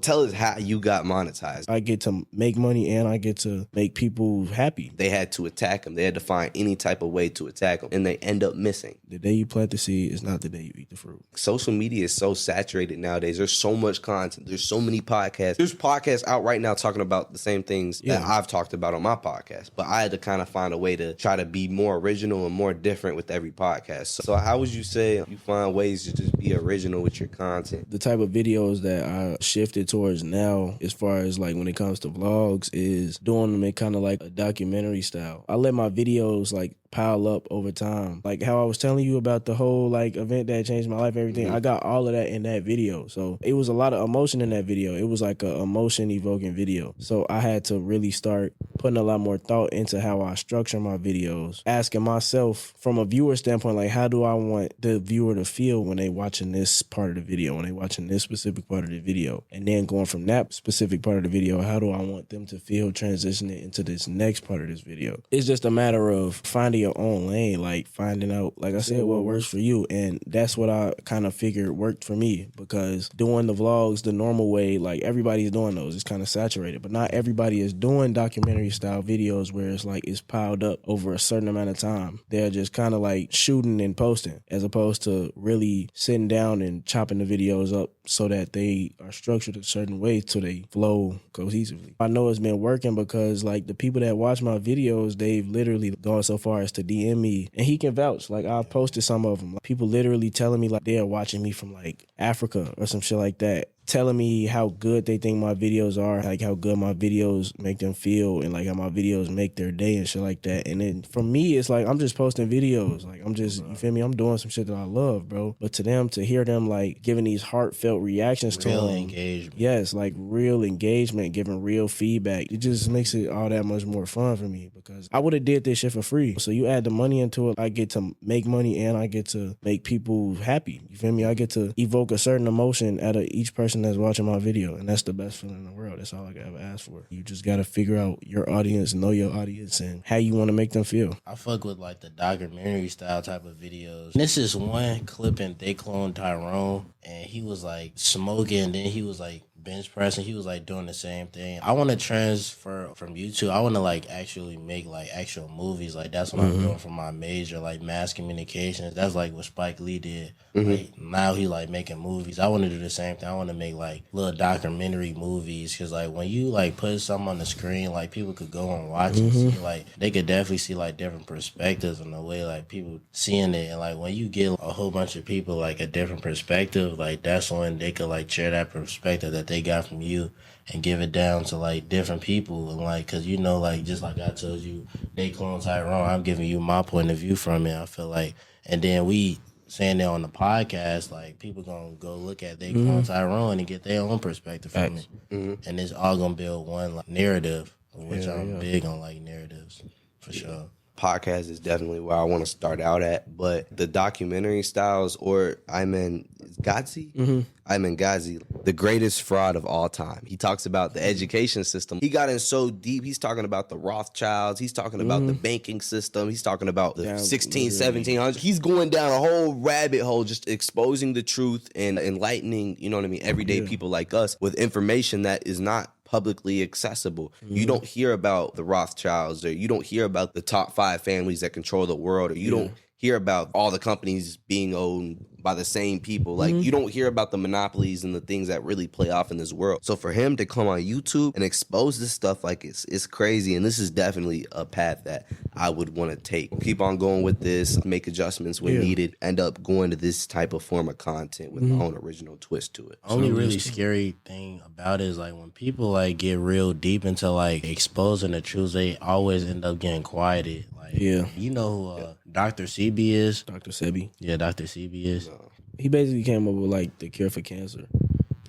Tell us how you got monetized. I get to make money and I get to make people happy. They had to attack him. They had to find any type of way to attack him, and they end up missing. The day you plant the seed is not the day you eat the fruit. Social media is so saturated nowadays. There's so much content. There's so many podcasts. There's podcasts out right now talking about the same things that I've talked about on my podcast. But I had to kind of find a way to try to be more original and more different with every podcast. So how would you say you find ways to just be original with your content? The type of videos that I shifted towards now, as far as like when it comes to vlogs, is doing them in kind of like a documentary style. I let my videos like pile up over time. Like how I was telling you about the whole like event that changed my life, everything. I got all of that in that video. So it was a lot of emotion in that video. It was like a emotion evoking video. So I had to really start putting a lot more thought into how I structure my videos, asking myself from a viewer standpoint, like how do I want the viewer to feel when they watching this part of the video, when they watching this specific part of the video, and then going from that specific part of the video, how do I want them to feel transitioning into this next part of this video? It's just a matter of finding your own lane, like finding out, like I said, what works for you. And that's what I kind of figured worked for me, because doing the vlogs the normal way, like everybody's doing those, it's kind of saturated, but not everybody is doing documentary style videos where it's like it's piled up over a certain amount of time. They're just kind of like shooting and posting, as opposed to really sitting down and chopping the videos up so that they are structured a certain way so they flow cohesively. I know it's been working because like the people that watch my videos, they've literally gone so far as to DM me, and he can vouch. Like I've posted some of them. People literally telling me like they are watching me from like Africa or some shit like that, telling me how good they think my videos are, like how good my videos make them feel, and like how my videos make their day and shit like that. And then for me, it's like I'm just posting videos. Like I'm just, you feel me? I'm doing some shit that I love, bro. But to them, to hear them like giving these heartfelt reactions to them, engagement. Yes, like real engagement, giving real feedback. It just makes it all that much more fun for me, because I would have did this shit for free. So you add the money into it, I get to make money and I get to make people happy. You feel me? I get to evoke a certain emotion out of each person that's watching my video, and that's the best feeling in the world. That's all I could ever ask for. You just got to figure out your audience, know your audience, and how you want to make them feel. I fuck with like the documentary style type of videos. This is one clip in They Clone Tyrone, and he was like smoking, and then he was like bench pressing. He was like doing the same thing. I want to transfer from YouTube. I want to like actually make like actual movies. Like that's what I'm doing for my major, like mass communications. That's like what Spike Lee did. Like now he like making movies. I want to do the same thing. I want to make like little documentary movies, because like when you like put something on the screen, like people could go and watch it. See, like they could definitely see like different perspectives and the way like people seeing it. And like when you get a whole bunch of people like a different perspective, like that's when they could like share that perspective that they got from you and give it down to like different people. And like, cause you know, like just like I told you, They Clone Tyrone, I'm giving you my point of view from it. I feel like, and then we saying that on the podcast, like people gonna go look at They Clone Tyrone and get their own perspective from it. And it's all gonna build one like narrative, which I'm big on, like narratives for sure. Podcast is definitely where I want to start out at, but the documentary styles, or Ayman Ghazi, Ayman Ghazi, the greatest fraud of all time. He talks about the education system. He got in so deep. He's talking about the Rothschilds. He's talking about the banking system. He's talking about the 1700s. He's going down a whole rabbit hole, just exposing the truth and enlightening, you know what I mean, everyday people like us with information that is not publicly accessible. You don't hear about the Rothschilds, or you don't hear about the top 5 families that control the world, or you don't hear about all the companies being owned by the same people. Like you don't hear about the monopolies and the things that really play off in this world. So for him to come on YouTube and expose this stuff, like it's crazy. And this is definitely a path that I would want to take. Keep on going with this, make adjustments when needed, end up going to this type of form of content with my own original twist to it. Only really scary thing about it is like when people like get real deep into like exposing the truth, they always end up getting quieted. Like, you know who Dr. Sebi is? Dr. Sebi. Yeah, Dr. Sebi is. He basically came up with like the cure for cancer,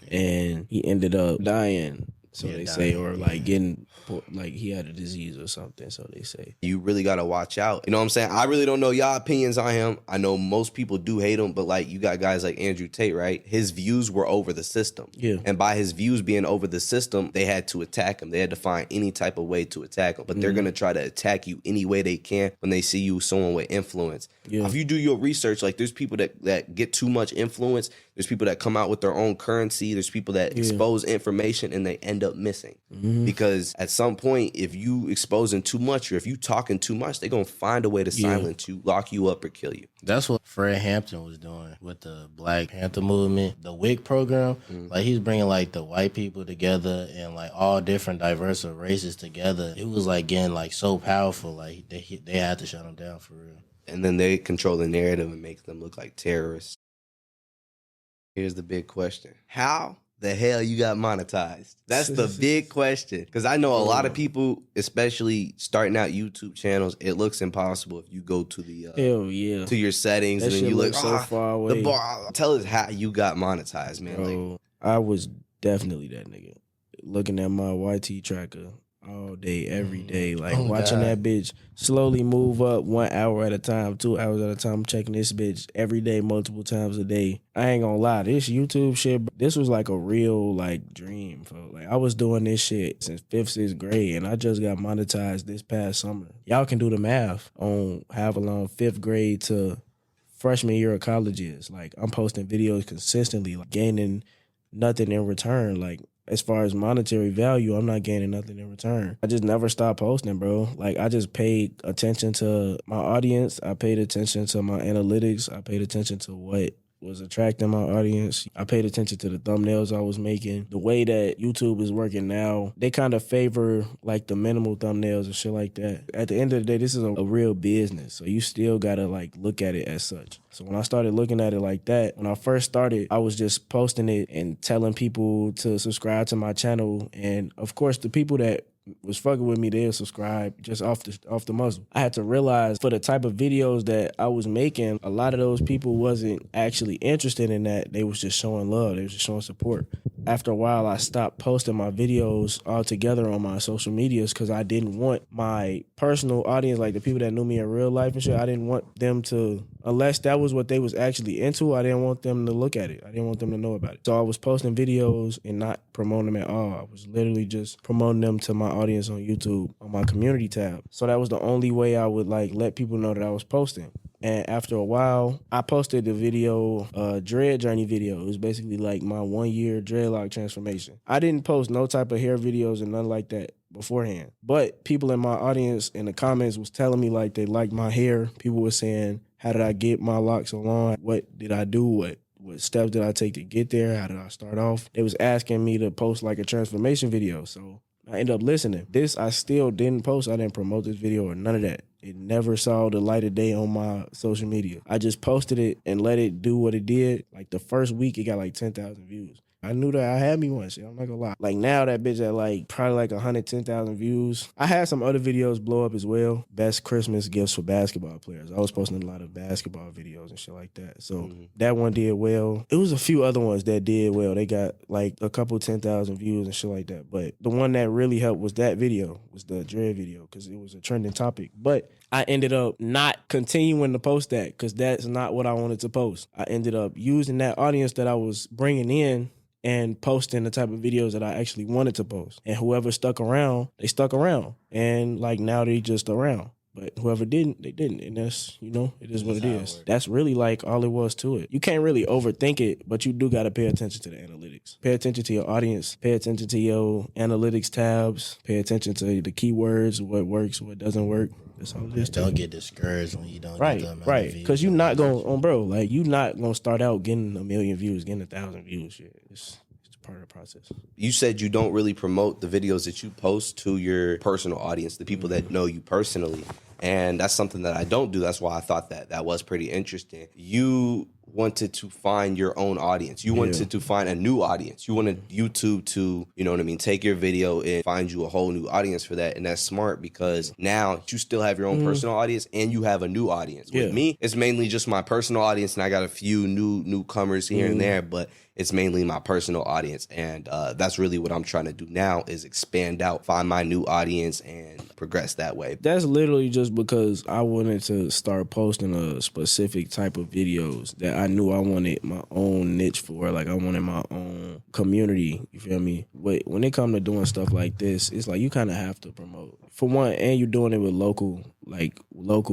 and he ended up dying. So they say, or like getting, like he had a disease or something, so they say. You really got to watch out. You know what I'm saying? I really don't know y'all opinions on him. I know most people do hate him, but like you got guys like Andrew Tate, right? His views were over the system. Yeah. And by his views being over the system, they had to attack him. They had to find any type of way to attack him. But they're going to try to attack you any way they can when they see you someone with influence. Yeah. If you do your research, like there's people that get too much influence, There's people that come out with their own currency. There's people that expose information and they end up missing. Because at some point, if you exposing too much or if you talking too much, they're going to find a way to silence you, lock you up, or kill you. That's what Fred Hampton was doing with the Black Panther movement, the WIC program. Like, he's bringing like the white people together and like all different diverse races together. It was like getting like so powerful. Like they had to shut them down for real. And then they control the narrative and make them look like terrorists. Here's the big question. How the hell you got monetized? That's the big question. Because I know a lot of people, especially starting out YouTube channels, it looks impossible if you go to the to your settings that and then you look so far away. The bar. Tell us how you got monetized, man. Bro, I was definitely that nigga. Looking at my YT tracker all day, every day, like watching that bitch slowly move up 1 hour at a time, 2 hours at a time. I'm checking this bitch every day, multiple times a day. I ain't gonna lie, this YouTube shit, this was like a real like dream, folks. Like I was doing this shit since 5th, 6th grade, and I just got monetized this past summer. Y'all can do the math on however long 5th grade to freshman year of college is. Like I'm posting videos consistently, like gaining nothing in return. Like as far as monetary value, I'm not gaining nothing in return. I just never stopped posting, bro. Like I just paid attention to my audience. I paid attention to my analytics. I paid attention to what was attracting my audience. I paid attention to the thumbnails I was making. The way that YouTube is working now, they kind of favor like the minimal thumbnails and shit like that. At the end of the day, this is a real business. So you still gotta like look at it as such. So when I started looking at it like that, when I first started, I was just posting it and telling people to subscribe to my channel. And of course, the people that was fucking with me, they'll subscribe just off the muzzle. I had to realize for the type of videos that I was making, a lot of those people wasn't actually interested in that. They was just showing love. They was just showing support. After a while, I stopped posting my videos altogether on my social medias because I didn't want my personal audience, like the people that knew me in real life and shit, I didn't want them to, unless that was what they was actually into, I didn't want them to look at it. I didn't want them to know about it. So I was posting videos and not promoting them at all. I was literally just promoting them to my audience on YouTube on my community tab. So that was the only way I would like let people know that I was posting. And after a while, I posted the video, dread journey video. It was basically like my 1 year dreadlock transformation. I didn't post no type of hair videos and nothing like that beforehand. But people in my audience in the comments was telling me like they liked my hair. People were saying, how did I get my locks so long? What did I do? What steps did I take to get there? How did I start off? They was asking me to post like a transformation video. So I ended up listening. This I still didn't post. I didn't promote this video or none of that. It never saw the light of day on my social media. I just posted it and let it do what it did. Like the first week, it got like 10,000 views. I knew that I had me one shit. I'm not gonna lie. Like now that bitch at like probably like 110,000 views. I had some other videos blow up as well. Best Christmas gifts for basketball players. I was posting a lot of basketball videos and shit like that. So that one did well. It was a few other ones that did well. They got like a couple 10,000 views and shit like that. But the one that really helped was that video, was the dread video, because it was a trending topic. But I ended up not continuing to post that because that's not what I wanted to post. I ended up using that audience that I was bringing in and posting the type of videos that I actually wanted to post. And whoever stuck around, they stuck around. And like now they just around. But whoever didn't, they didn't. And that's, you know, it is what it is. That's really like all it was to it. You can't really overthink it, but you do got to pay attention to the analytics. Pay attention to your audience. Pay attention to your analytics tabs. Pay attention to the keywords, what works, what doesn't work. That's all it is. Don't get discouraged when you don't get the amount right. of views. Because you're not going, bro, like you're not going to start out getting 1 million views, getting 1,000 views. Shit. It's part of the process. You said you don't really promote the videos that you post to your personal audience, the people that know you personally. And that's something that I don't do. That's why I thought that was pretty interesting. You wanted to find your own audience. You wanted to find a new audience. You wanted YouTube to, you know what I mean, take your video and find you a whole new audience for that. And that's smart because now you still have your own personal audience and you have a new audience. With me, it's mainly just my personal audience and I got a few newcomers here and there, but it's mainly my personal audience. And that's really what I'm trying to do now is expand out, find my new audience and progress that way. That's literally just because I wanted to start posting a specific type of videos that I knew I wanted my own niche for. Like I wanted my own community, you feel me? But when it comes to doing stuff like this, it's like you kind of have to promote. For one, and you're doing it with local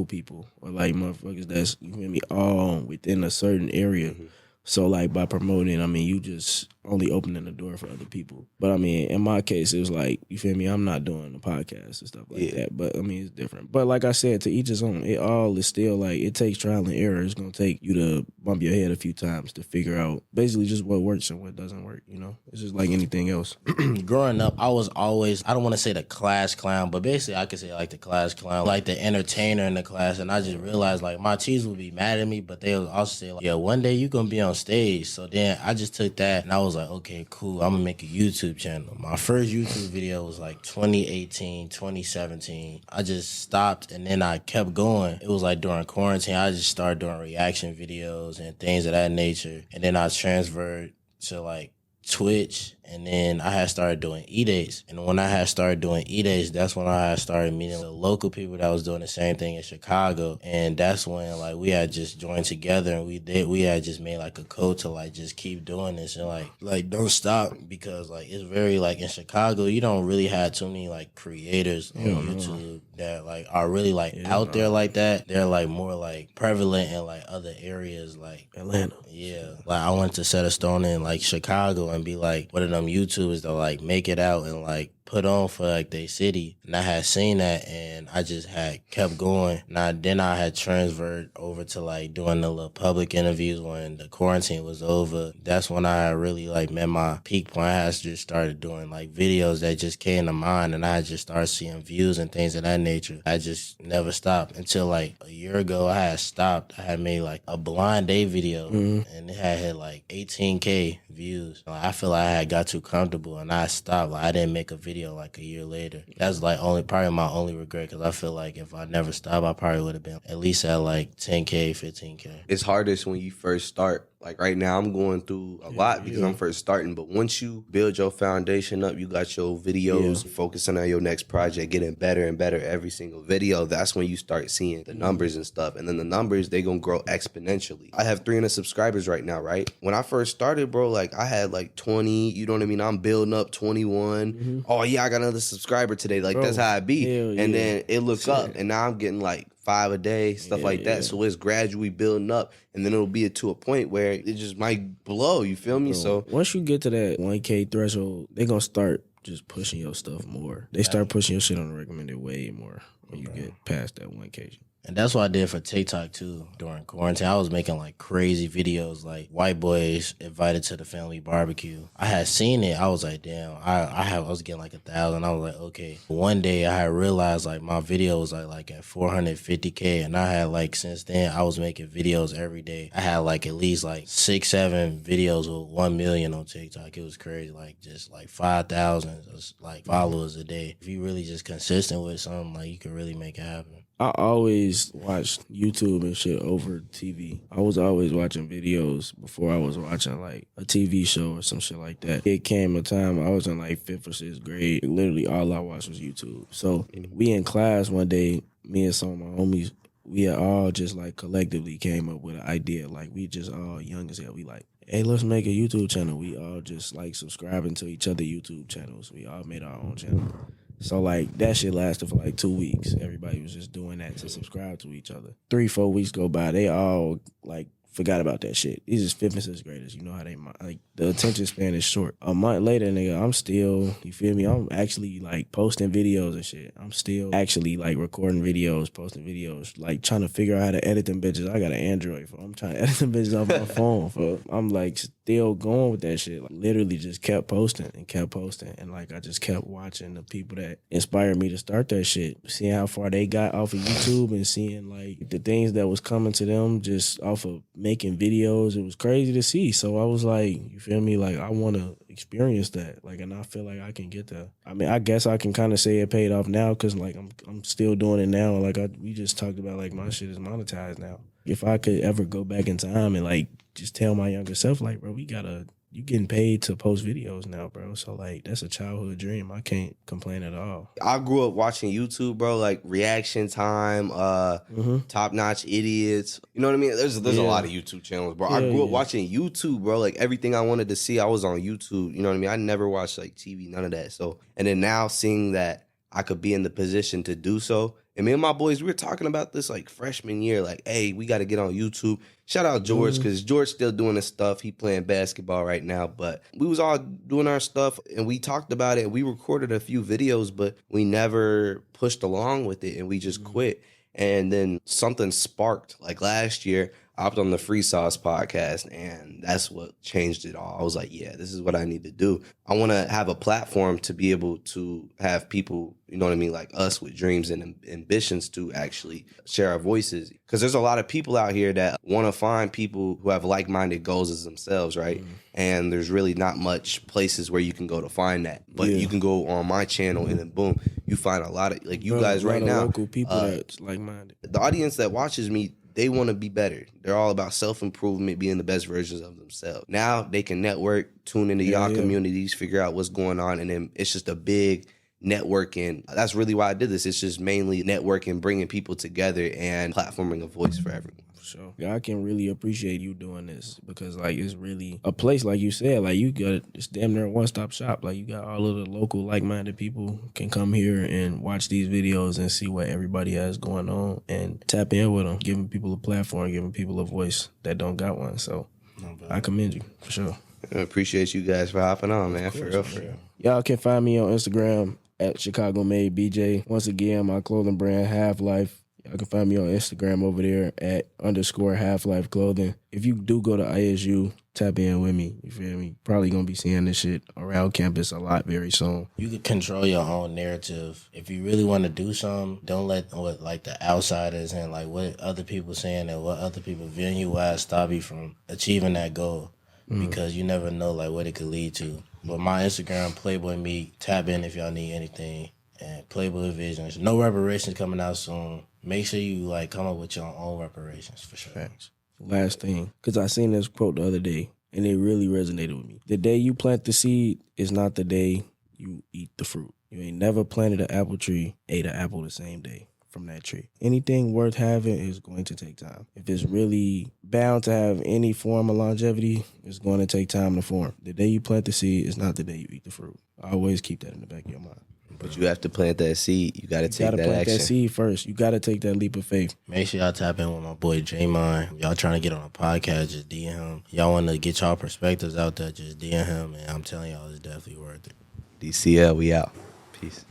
people or like motherfuckers that's, you feel me, all within a certain area. So like by promoting, I mean you just only opening the door for other people. But I mean, in my case, it was like, you feel me? I'm not doing the podcast and stuff like that. But I mean, it's different. But like I said, to each his own. It all is still like, it takes trial and error. It's gonna take you to bump your head a few times to figure out basically just what works and what doesn't work. You know, it's just like anything else. Growing up, I was always, I don't want to say the class clown, but basically I could say like the class clown, like the entertainer in the class. And I just realized like my teachers would be mad at me, but they would also say like, yeah, one day you're gonna be on stage. So then I just took that and I was like, okay, cool, I'm gonna make a YouTube channel. My first YouTube video was like 2018, 2017. I just stopped and then I kept going. It was like during quarantine, I just started doing reaction videos and things of that nature. And then I transferred to like Twitch, and then I had started doing E-Days. And when I had started doing E-Days, that's when I had started meeting the local people that was doing the same thing in Chicago. And that's when like we had just joined together and we had just made like a code to like just keep doing this and like don't stop, because like it's very like in Chicago, you don't really have too many like creators on YouTube that like are really like out there like that. They're like more like prevalent in like other areas like Atlanta. Yeah. Like I wanted to set a stone in like Chicago and be like one of them YouTubers that like make it out and like put on for like their city. And I had seen that and I just had kept going. Then I had transferred over to like doing the little public interviews when the quarantine was over. That's when I had really like met my peak point. I had just started doing like videos that just came to mind and I had just started seeing views and things of that nature. I just never stopped until like a year ago I had stopped. I had made like a blind day video and it had hit like 18K views. Like, I feel like I had got too comfortable and I stopped. Like I didn't make a video like a year later. That's like probably my only regret, because I feel like if I never stopped, I probably would have been at least at like 10K, 15K. It's hardest when you first start. Like right now, I'm going through a lot because I'm first starting. But once you build your foundation up, you got your videos, focusing on your next project, getting better and better every single video. That's when you start seeing the numbers and stuff. And then the numbers, they gonna grow exponentially. I have 300 subscribers right now, right? When I first started, bro, like I had like 20, you know what I mean? I'm building up 21. Oh yeah, I got another subscriber today. Like that's how I be. And then it look up and now I'm getting like 5 a day, stuff like that. So it's gradually building up, and then it'll be to a point where it just might blow. You feel me? So once you get to that 1K threshold, they gonna start just pushing your stuff more. They start pushing your shit on the recommended way more when you get past that 1K. And that's what I did for TikTok too during quarantine. I was making like crazy videos, like white boys invited to the family barbecue. I had seen it. I was like, damn, I was getting like 1,000. I was like, okay. One day I had realized like my video was like at 450K, and I had like since then I was making videos every day. I had like at least like 6-7 videos with 1 million on TikTok. It was crazy, like just like 5,000 like followers a day. If you really just consistent with something, like you can really make it happen. I always watched YouTube and shit over TV. I was always watching videos before I was watching like a TV show or some shit like that. It came a time I was in like 5th or 6th grade. Literally all I watched was YouTube. So we in class one day, me and some of my homies, we had all just like collectively came up with an idea. Like we just all young as hell. We like, hey, let's make a YouTube channel. We all just like subscribing to each other YouTube channels. We all made our own channel. So, like, that shit lasted for, like, 2 weeks. Everybody was just doing that to subscribe to each other. 3-4 weeks go by. They all, like, forgot about that shit. These is 5th and 6th graders. You know how they, like, the attention span is short. A month later, nigga, I'm still, you feel me? I'm actually, like, posting videos and shit. I'm still actually, like, recording videos, posting videos, like, trying to figure out how to edit them bitches. I got an Android phone. I'm trying to edit them bitches off my phone. I'm, like, still going with that shit. Like, literally just kept posting. And, like, I just kept watching the people that inspired me to start that shit. Seeing how far they got off of YouTube and seeing, like, the things that was coming to them just off of making videos. It was crazy to see. So I was like, you feel me? Like, I want to experience that. Like, and I feel like I can get that. I mean, I guess I can kind of say it paid off now because, like, I'm still doing it now. Like, we just talked about, like, my shit is monetized now. If I could ever go back in time and, like, just tell my younger self, like, bro, you getting paid to post videos now, bro. So, like, that's a childhood dream. I can't complain at all. I grew up watching YouTube, bro, like Reaction Time, Top Notch Idiots. You know what I mean? There's a lot of YouTube channels, bro. I grew up watching YouTube, bro. Like, everything I wanted to see, I was on YouTube. You know what I mean? I never watched, like, TV, none of that. So, and then now seeing that I could be in the position to do so. And me and my boys, we were talking about this like freshman year, like, hey, we got to get on YouTube. Shout out George, because George still doing his stuff. He playing basketball right now. But we was all doing our stuff, and we talked about it. We recorded a few videos, but we never pushed along with it, and we just quit. And then something sparked. Like last year, I hopped on the Free Sauce podcast, and that's what changed it all. I was like, yeah, this is what I need to do. I want to have a platform to be able to have people, you know what I mean, like us with dreams and ambitions to actually share our voices. Because there's a lot of people out here that want to find people who have like-minded goals as themselves, right? And there's really not much places where you can go to find that. But you can go on my channel, and then boom, you find a lot of, like you guys right now. Local people that's like-minded. The audience that watches me, they want to be better. They're all about self-improvement, being the best versions of themselves. Now they can network, tune into y'all communities, figure out what's going on, and then it's just a big networking. That's really why I did this. It's just mainly networking, bringing people together, and platforming a voice for everyone. So yeah, I can really appreciate you doing this, because like it's really a place, like you said, like you got, it's damn near a one-stop shop. Like you got all of the local like-minded people can come here and watch these videos and see what everybody has going on and tap in with them, giving people a platform, giving people a voice that don't got one. So I commend you for sure. I appreciate you guys for hopping on, man. For real, for real. Y'all can find me on Instagram at ChicagomadeBJ. Once again, my clothing brand Half-Life. Y'all can find me on Instagram over there at _Half-Life Clothing. If you do go to ISU, tap in with me. You feel me? Probably gonna be seeing this shit around campus a lot very soon. You can control your own narrative. If you really want to do something, don't let what like the outsiders and like what other people saying and what other people viewing you as stop you from achieving that goal. Because you never know like what it could lead to. But my Instagram, PlayboyMeek, tap in if y'all need anything. And Playboy Visions. No reparations coming out soon. Make sure you like come up with your own reparations for sure. Facts. Last thing, because I seen this quote the other day, and it really resonated with me. The day you plant the seed is not the day you eat the fruit. You ain't never planted an apple tree, ate an apple the same day from that tree. Anything worth having is going to take time. If it's really bound to have any form of longevity, it's going to take time to form. The day you plant the seed is not the day you eat the fruit. Always keep that in the back of your mind. But you have to plant that seed. You got to take that action. You got to plant that seed first. You got to take that leap of faith. Make sure y'all tap in with my boy J-Mine. Y'all trying to get on a podcast, just DM him. Y'all want to get y'all perspectives out there, just DM him. And I'm telling y'all, it's definitely worth it. DCL, we out. Peace.